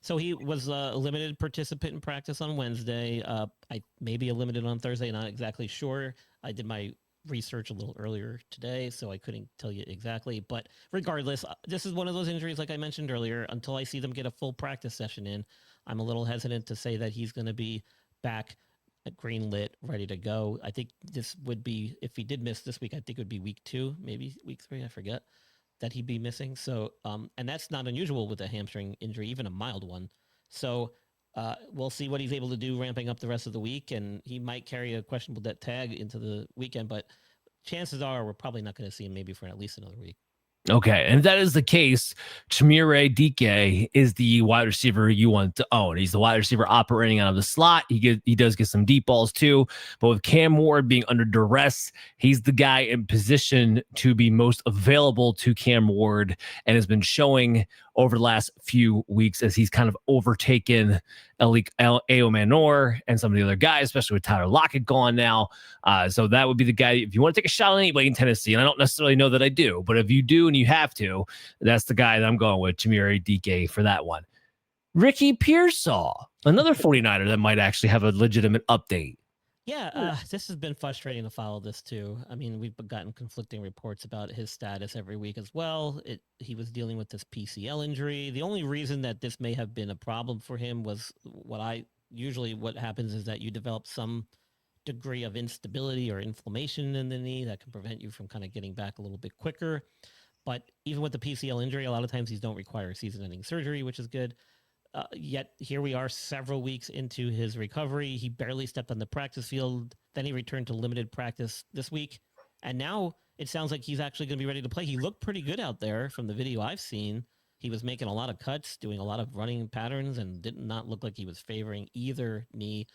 So he was a limited participant in practice on Wednesday. I maybe a limited on Thursday, not exactly sure. I did my research a little earlier today, so I couldn't tell you exactly. But regardless, this is one of those injuries, like I mentioned earlier, until I see them get a full practice session in, I'm a little hesitant to say that he's going to be back at green lit, ready to go. I think this would be, if he did miss this week, I think it would be week 2, maybe week 3, I forget, that he'd be missing. So, and that's not unusual with a hamstring injury, even a mild one. So we'll see what he's able to do ramping up the rest of the week, and he might carry a questionable debt tag into the weekend, but chances are we're probably not going to see him maybe for at least another week. Okay, and if that is the case, Chimere Dike is the wide receiver you want to own. He's the wide receiver operating out of the slot. He does get some deep balls too, but with Cam Ward being under duress, he's the guy in position to be most available to Cam Ward, and has been showing over the last few weeks as he's kind of overtaken Ao Manor and some of the other guys, especially with Tyler Lockett gone now. So that would be the guy if you want to take a shot on anybody in Tennessee. And I don't necessarily know that I do, but if you do and you have to, that's the guy that I'm going with, Chimere Dike, for that one. Ricky Pearsall, another 49er that might actually have a legitimate update. Yeah, this has been frustrating to follow this too. I mean, we've gotten conflicting reports about his status every week as well. He was dealing with this PCL injury. The only reason that this may have been a problem for him was what happens is that you develop some degree of instability or inflammation in the knee that can prevent you from kind of getting back a little bit quicker. But even with the PCL injury, a lot of times these don't require season-ending surgery, which is good. Yet here we are several weeks into his recovery. He barely stepped on the practice field. Then he returned to limited practice this week. And now it sounds like he's actually going to be ready to play. He looked pretty good out there from the video I've seen. He was making a lot of cuts, doing a lot of running patterns, and did not look like he was favoring either knee.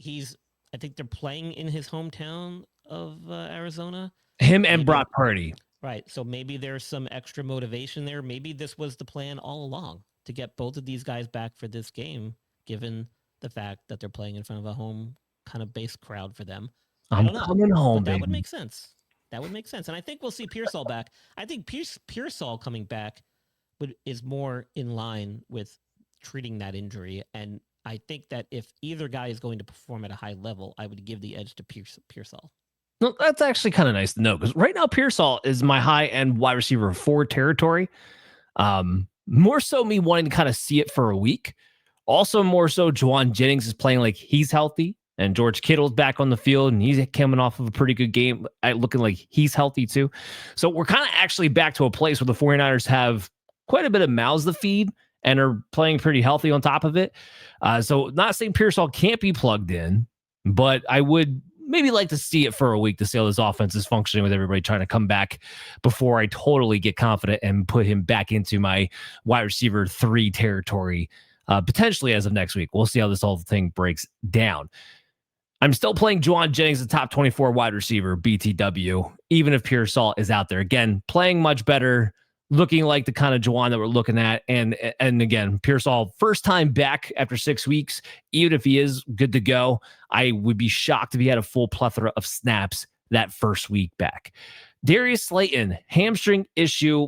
I think they're playing in his hometown of Arizona. Him and Brock Purdy. Right. So maybe there's some extra motivation there. Maybe this was the plan all along, to get both of these guys back for this game, given the fact that they're playing in front of a home kind of base crowd for them. I'm coming home, but that baby. would make sense. That would make sense. And I think we'll see Pearsall back. I think Pearsall coming back is more in line with treating that injury. And I think that if either guy is going to perform at a high level, I would give the edge to Pearsall. No, that's actually kind of nice to know, because right now Pearsall is my high-end wide receiver 4 territory. More so me wanting to kind of see it for a week. Also more so Juwan Jennings is playing like he's healthy, and George Kittle's back on the field, and he's coming off of a pretty good game, looking like he's healthy too. So we're kind of actually back to a place where the 49ers have quite a bit of mouths to feed and are playing pretty healthy on top of it. So not saying Pearsall can't be plugged in, but I would maybe like to see it for a week to see how this offense is functioning with everybody trying to come back before I totally get confident and put him back into my wide receiver 3 territory, potentially as of next week. We'll see how this whole thing breaks down. I'm still playing Juwan Jennings, the top 24 wide receiver, BTW, even if Pearsall is out there. Again, playing much better, looking like the kind of Juwan that we're looking at. And again, Pearsall, first time back after 6 weeks, even if he is good to go, I would be shocked if he had a full plethora of snaps that first week back. Darius Slayton, hamstring issue.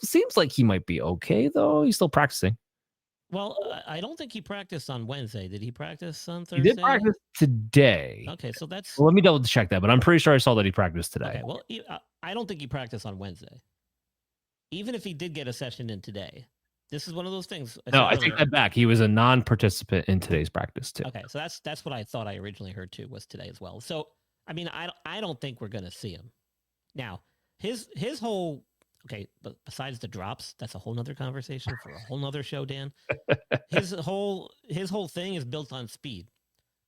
Seems like he might be okay, though. He's still practicing. Well, I don't think he practiced on Wednesday. Did he practice on Thursday? He did practice today. Okay, so that's... Well, let me double check that, but I'm pretty sure I saw that he practiced today. Okay, well, I don't think he practiced on Wednesday. even if he did get a session in today, this is one of those things. No, I take that back. He was a non-participant in today's practice too. Okay, so that's what I thought I originally heard too, was today as well. So I mean, I don't think we're gonna see him. Now, his whole but besides the drops, that's a whole nother conversation for a whole nother show, Dan. His whole thing is built on speed.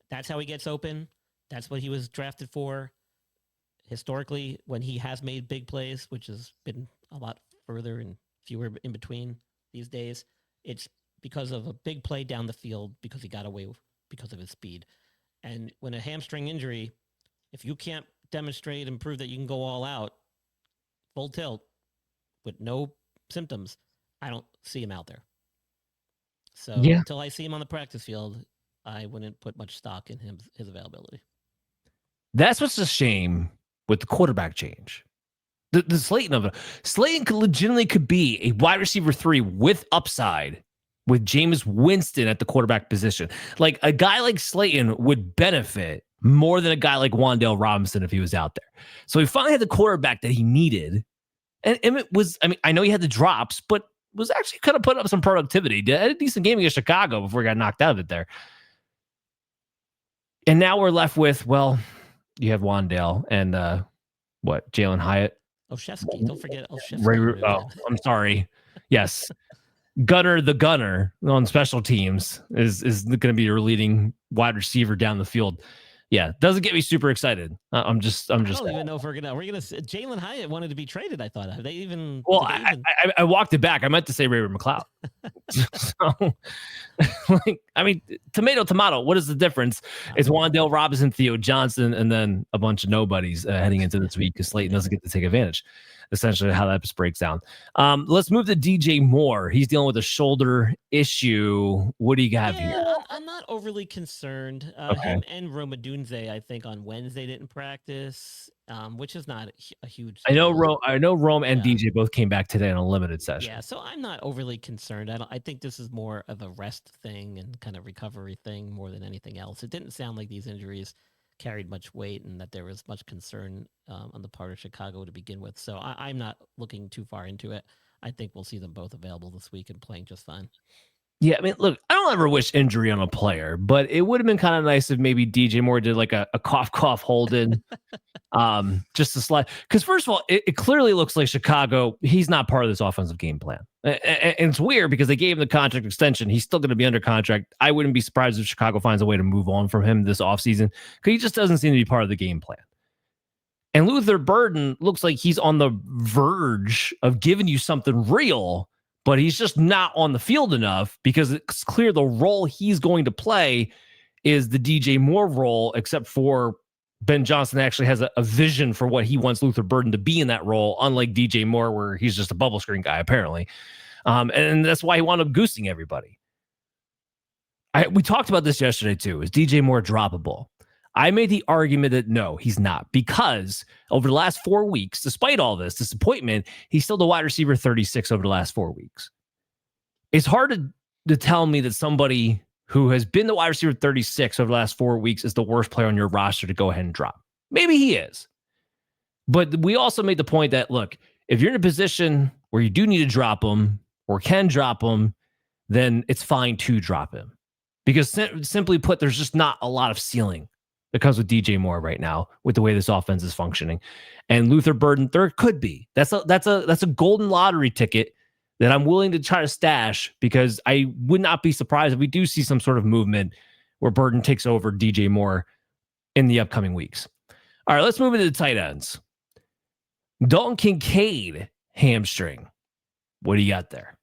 That's how he gets open. That's what he was drafted for. Historically, when he has made big plays, which has been a lot further and fewer in between these days, it's because of a big play down the field because he got away because of his speed. And when a hamstring injury, if you can't demonstrate and prove that you can go all out, full tilt, with no symptoms, I don't see him out there. So until I see him on the practice field, I wouldn't put much stock in his availability. That's what's a shame with the quarterback change. The Slayton of it. Slayton legitimately could be a wide receiver 3 with upside with Jameis Winston at the quarterback position. Like a guy like Slayton would benefit more than a guy like Wandale Robinson if he was out there. So he finally had the quarterback that he needed. And it was, I mean, I know he had the drops, but was actually kind of putting up some productivity. He had a decent game against Chicago before he got knocked out of it there. And now we're left with, well, you have Wandale and Jalen Hyatt. Olszewski. Don't forget Olszewski. I'm sorry. Yes. Gunner the gunner on special teams is going to be your leading wide receiver down the field. Yeah, doesn't get me super excited. I don't even know if we're gonna Jalen Hyatt wanted to be traded. I thought have they even? Well, I walked it back. I meant to say Ray-Ray McCloud. So, I mean, tomato. What is the difference? It's Wandale Robinson, Theo Johnson, and then a bunch of nobodies heading into this week because Slayton doesn't get to take advantage. Essentially, how that just breaks down. Let's move to DJ Moore. He's dealing with a shoulder issue. What do you have here? I'm not overly concerned. Him and Romadunze, I think, on Wednesday didn't practice, which is not a huge. I know Rome and DJ both came back today in a limited session. Yeah, so I'm not overly concerned. I think this is more of a rest thing and kind of recovery thing more than anything else. It didn't sound like these injuries carried much weight and that there was much concern on the part of Chicago to begin with. So I'm not looking too far into it. I think we'll see them both available this week and playing just fine. Yeah, I mean, look, I don't ever wish injury on a player, but it would have been kind of nice if maybe DJ Moore did like a cough hold in, just to slide. Because first of all, it clearly looks like Chicago, he's not part of this offensive game plan. And it's weird because they gave him the contract extension. He's still going to be under contract. I wouldn't be surprised if Chicago finds a way to move on from him this offseason because he just doesn't seem to be part of the game plan. And Luther Burden looks like he's on the verge of giving you something real, but he's just not on the field enough because it's clear the role he's going to play is the DJ Moore role, except for Ben Johnson actually has a vision for what he wants Luther Burden to be in that role, unlike DJ Moore, where he's just a bubble screen guy, apparently. And that's why he wound up goosing everybody. We talked about this yesterday, too. Is DJ Moore droppable? I made the argument that no, he's not, because over the last 4 weeks, despite all this disappointment, he's still the wide receiver 36 over the last 4 weeks. It's hard to tell me that somebody who has been the wide receiver 36 over the last 4 weeks is the worst player on your roster to go ahead and drop. Maybe he is. But we also made the point that, look, if you're in a position where you do need to drop him or can drop him, then it's fine to drop him. Because simply put, there's just not a lot of ceiling that comes with DJ Moore right now with the way this offense is functioning. And Luther Burden, there could be. That's a golden lottery ticket that I'm willing to try to stash because I would not be surprised if we do see some sort of movement where Burden takes over DJ Moore in the upcoming weeks. All right, let's move into the tight ends. Dalton Kincaid, hamstring. What do you got there?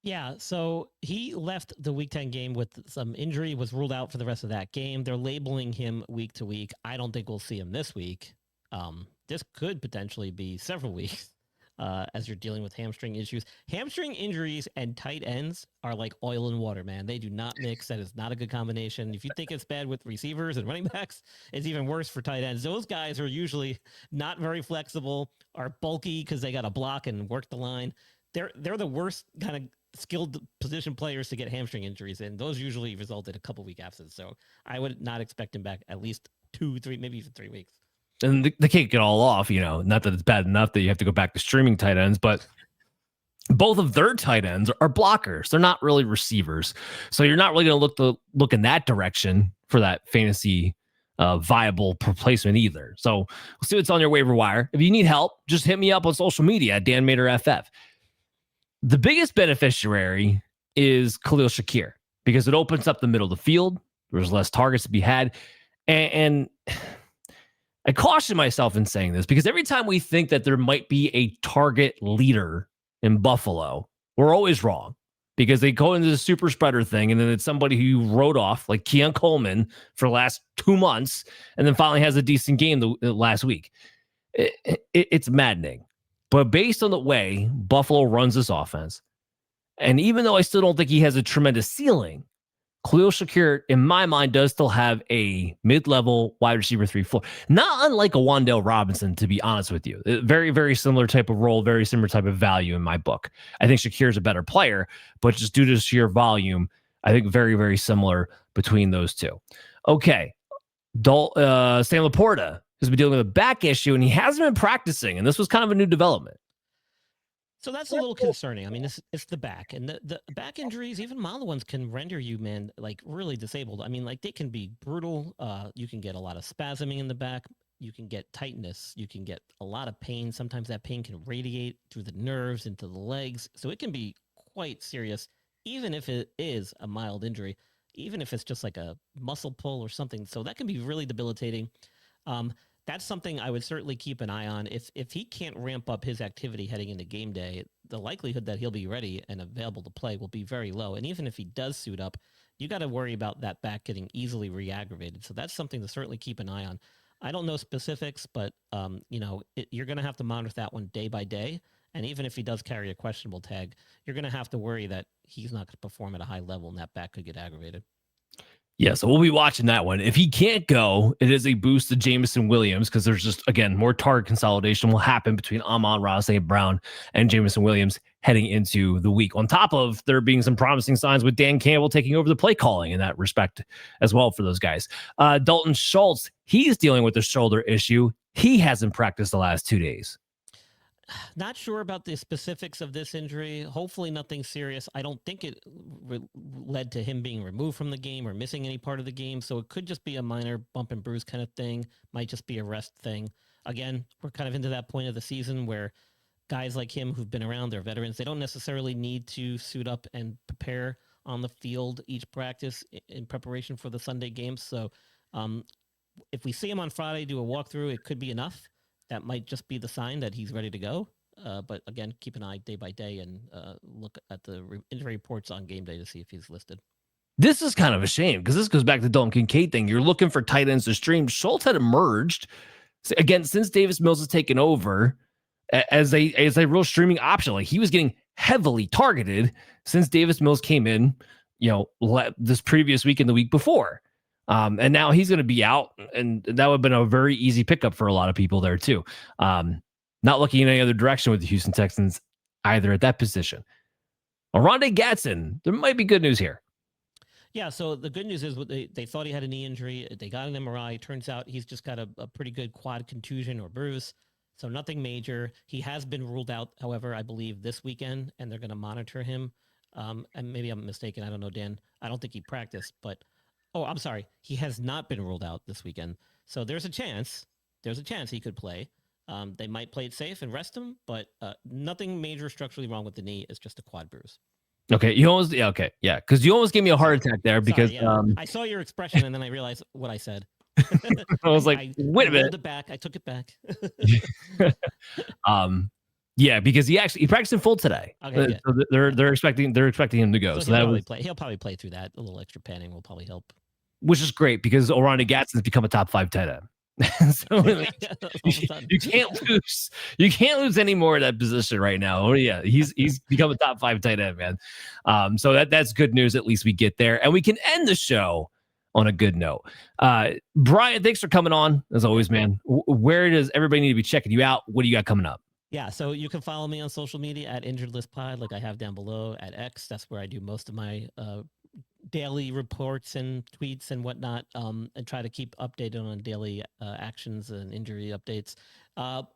Yeah, so he left the Week 10 game with some injury, was ruled out for the rest of that game. They're labeling him week to week. I don't think we'll see him this week. This could potentially be several weeks as you're dealing with hamstring issues. Hamstring injuries and tight ends are like oil and water, man. They do not mix. That is not a good combination. If you think it's bad with receivers and running backs, it's even worse for tight ends. Those guys are usually not very flexible, are bulky because they got to block and work the line. They're the worst kind of skilled position players to get hamstring injuries, and those usually result in a couple week absence. So I would not expect him back at least 2, 3, maybe even 3 weeks. And they can't get all off, not that it's bad enough that you have to go back to streaming tight ends, but both of their tight ends are blockers. They're not really receivers. So you're not really going to look in that direction for that fantasy viable replacement either. So we'll see what's on your waiver wire. If you need help, just hit me up on social media at Dan Mater FF. The biggest beneficiary is Khalil Shakir because it opens up the middle of the field. There's less targets to be had. And I caution myself in saying this because every time we think that there might be a target leader in Buffalo, we're always wrong because they go into the super spreader thing and then it's somebody who you wrote off like Keon Coleman for the last 2 months and then finally has a decent game the last week. It's maddening. But based on the way Buffalo runs this offense, and even though I still don't think he has a tremendous ceiling, Khalil Shakir, in my mind, does still have a mid-level wide receiver 3 floor. Not unlike a Wandale Robinson, to be honest with you. Very, very similar type of role, very similar type of value in my book. I think Shakir is a better player, but just due to sheer volume, I think very, very similar between those two. Okay. Stan Laporta has been dealing with a back issue, and he hasn't been practicing, and this was kind of a new development. So that's a little concerning. I mean, it's the back, and the back injuries, even mild ones, can render you, man, like really disabled. I mean, like they can be brutal. You can get a lot of spasming in the back. You can get tightness. You can get a lot of pain. Sometimes that pain can radiate through the nerves into the legs. So it can be quite serious, even if it is a mild injury, even if it's just like a muscle pull or something. So that can be really debilitating. That's something I would certainly keep an eye on. If he can't ramp up his activity heading into game day, the likelihood that he'll be ready and available to play will be very low. And even if he does suit up, you got to worry about that back getting easily re-aggravated. So that's something to certainly keep an eye on. I don't know specifics, but you're going to have to monitor that one day by day. And even if he does carry a questionable tag, you're going to have to worry that he's not going to perform at a high level and that back could get aggravated. Yeah, so we'll be watching that one. If he can't go, it is a boost to Jameson Williams because there's just, again, more target consolidation will happen between Amon-Ra St. Brown and Jameson Williams heading into the week. On top of there being some promising signs with Dan Campbell taking over the play calling in that respect as well for those guys. Dalton Schultz, he's dealing with a shoulder issue. He hasn't practiced the last 2 days. Not sure about the specifics of this injury. Hopefully nothing serious. I don't think it led to him being removed from the game or missing any part of the game. So it could just be a minor bump and bruise kind of thing. Might just be a rest thing. Again, we're kind of into that point of the season where guys like him who've been around, they're veterans. They don't necessarily need to suit up and prepare on the field each practice in preparation for the Sunday games. So if we see him on Friday do a walkthrough, it could be enough. That might just be the sign that he's ready to go. But again, keep an eye day by day and look at the injury reports on game day to see if he's listed. This is kind of a shame because this goes back to the Dalton Kincaid thing. You're looking for tight ends to stream. Schultz had emerged again since Davis Mills has taken over as a real streaming option. Like he was getting heavily targeted since Davis Mills came in, this previous week and the week before. And now he's going to be out, and that would have been a very easy pickup for a lot of people there too. Not looking in any other direction with the Houston Texans either at that position. Oronde Gadsden, there might be good news here. Yeah, so the good news is they thought he had a knee injury. They got an MRI. Turns out he's just got a pretty good quad contusion or bruise, so nothing major. He has been ruled out, however, I believe this weekend, and they're going to monitor him. And maybe I'm mistaken. I don't know, Dan. I don't think he practiced, but... Oh, I'm sorry. He has not been ruled out this weekend. So there's a chance. He could play. They might play it safe and rest him, but nothing major structurally wrong with the knee. It's just a quad bruise. Okay. Because you almost gave me a heart attack there because I saw your expression and then I realized what I said. I was like, wait a minute. I took it back. Yeah, because he practiced in full today. Okay, so they're expecting him to go. So he'll probably play through that. A little extra padding will probably help. Which is great because Oronde Gadsden's become a top 5 tight end. So you can't lose any more at that position right now. Oh yeah, he's become a top 5 tight end, man. So that's good news. At least we get there, and we can end the show on a good note. Brian, thanks for coming on as always, man. Where does everybody need to be checking you out? What do you got coming up? Yeah, so you can follow me on social media at Injured List Pod, like I have down below at X. That's where I do most of my daily reports and tweets and whatnot, and try to keep updated on daily actions and injury updates.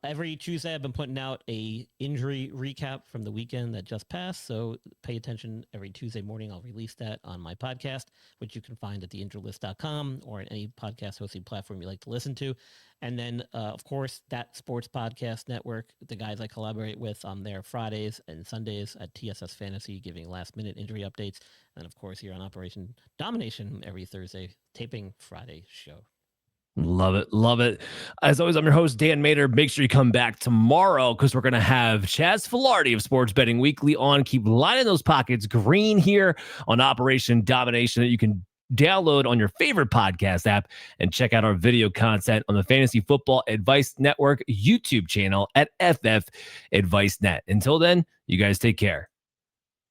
Every Tuesday, I've been putting out a injury recap from the weekend that just passed. So pay attention. Every Tuesday morning, I'll release that on my podcast, which you can find at theinjuredlist.com or at any podcast hosting platform you like to listen to. And then, of course, that sports podcast network, the guys I collaborate with on there Fridays and Sundays at TSS Fantasy, giving last-minute injury updates. And, of course, here on Operation Domination every Thursday, taping Friday show. Love it. Love it. As always, I'm your host, Dan Mader. Make sure you come back tomorrow because we're going to have Chaz Filardi of Sports Betting Weekly on. Keep lining those pockets green here on Operation Domination that you can download on your favorite podcast app and check out our video content on the Fantasy Football Advice Network YouTube channel at FF Advice Net. Until then, you guys take care.